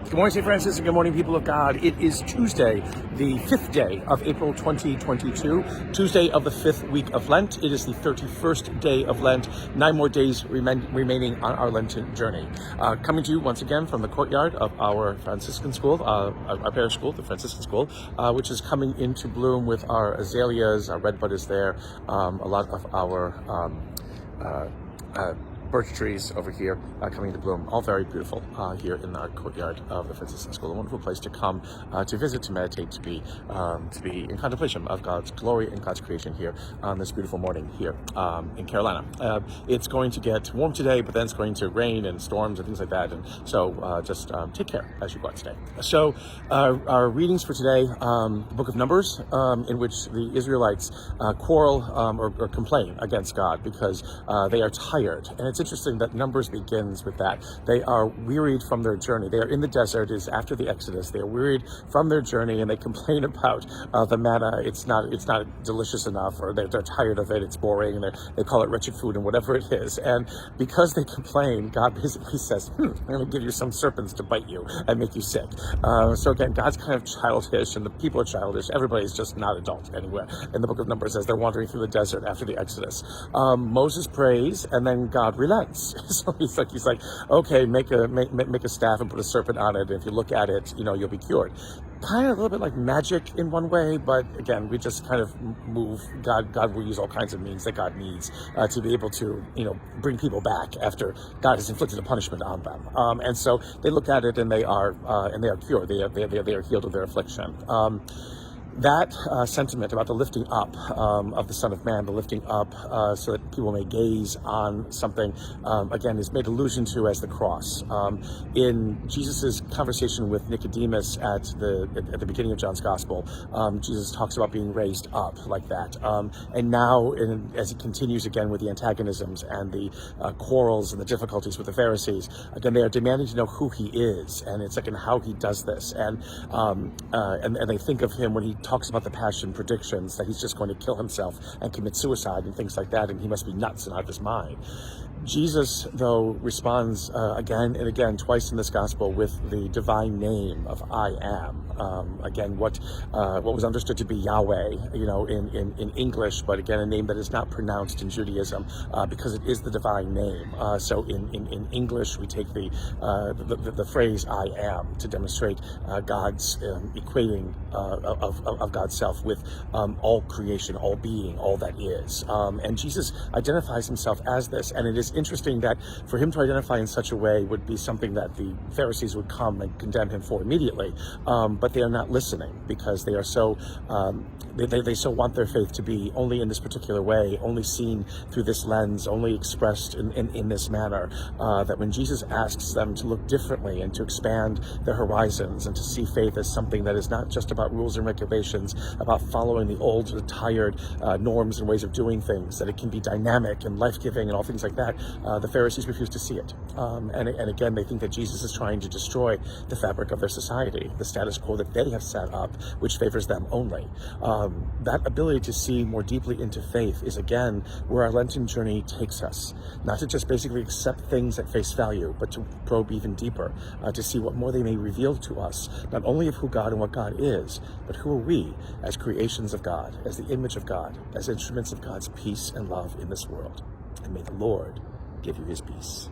Good morning, St. Francis, and good morning, people of God. It is Tuesday, the 5th day of April 2022, Tuesday of the 5th week of Lent. It is the 31st day of Lent, 9 more days remaining on our Lenten journey. Coming to you once again from the courtyard of our Franciscan school, our parish school, the Franciscan school, which is coming into bloom with our azaleas. Our redbud is there, a lot of our birch trees over here coming to bloom, all very beautiful here in our courtyard of the Franciscan School. A wonderful place to come to visit, to meditate, to be in contemplation of God's glory and God's creation here on this beautiful morning here in Carolina. It's going to get warm today, but then it's going to rain and storms and things like that. And so just take care as you go out today. So our readings for today, the book of Numbers, in which the Israelites quarrel or complain against God because they are tired. And it's interesting that Numbers begins with that. They are wearied from their journey. They are in the desert. It is after the Exodus. They are wearied from their journey, and they complain about the manna. It's not delicious enough, or they're tired of it. It's boring, and they call it wretched food and whatever it is. And because they complain, God basically says, I'm going to give you some serpents to bite you and make you sick. So again, God's kind of childish, and the people are childish. Everybody's just not adult anywhere in the book of Numbers as they're wandering through the desert after the Exodus. Moses prays, and then God relents. So he's like, okay, make a staff and put a serpent on it. And if you look at it, you'll be cured. Kind of a little bit like magic in one way, but again, we just kind of move. God will use all kinds of means that God needs to be able to, bring people back after God has inflicted a punishment on them. And so they look at it, and they are cured. They are healed of their affliction. That sentiment about the lifting up of the Son of Man, the lifting up so that people may gaze on something, again, is made allusion to as the cross. In Jesus' conversation with Nicodemus at the beginning of John's Gospel, Jesus talks about being raised up like that. And now, as he continues again with the antagonisms and the quarrels and the difficulties with the Pharisees, again, they are demanding to know who he is, and it's like in how he does this. And they think of him when he talks about the passion predictions that he's just going to kill himself and commit suicide and things like that, and he must be nuts and out of his mind. Jesus, though, responds again and again, twice in this gospel, with the divine name of I am. Again, what was understood to be Yahweh, in English, but again, a name that is not pronounced in Judaism because it is the divine name. So in English, we take the phrase I am to demonstrate God's equating of God's self with all creation, all being, all that is. And Jesus identifies himself as this, and it is interesting that for him to identify in such a way would be something that the Pharisees would come and condemn him for immediately, but they are not listening because they are so they so want their faith to be only in this particular way, only seen through this lens, only expressed in this manner, that when Jesus asks them to look differently and to expand their horizons and to see faith as something that is not just about rules and regulations, about following the old, tired norms and ways of doing things, that it can be dynamic and life-giving and all things like that, the Pharisees refuse to see it. And again, they think that Jesus is trying to destroy the fabric of their society, the status quo that they have set up, which favors them only. That ability to see more deeply into faith is, again, where our Lenten journey takes us. Not to just basically accept things at face value, but to probe even deeper, to see what more they may reveal to us, not only of who God and what God is, but who are we as creations of God, as the image of God, as instruments of God's peace and love in this world. And may the Lord give you his peace.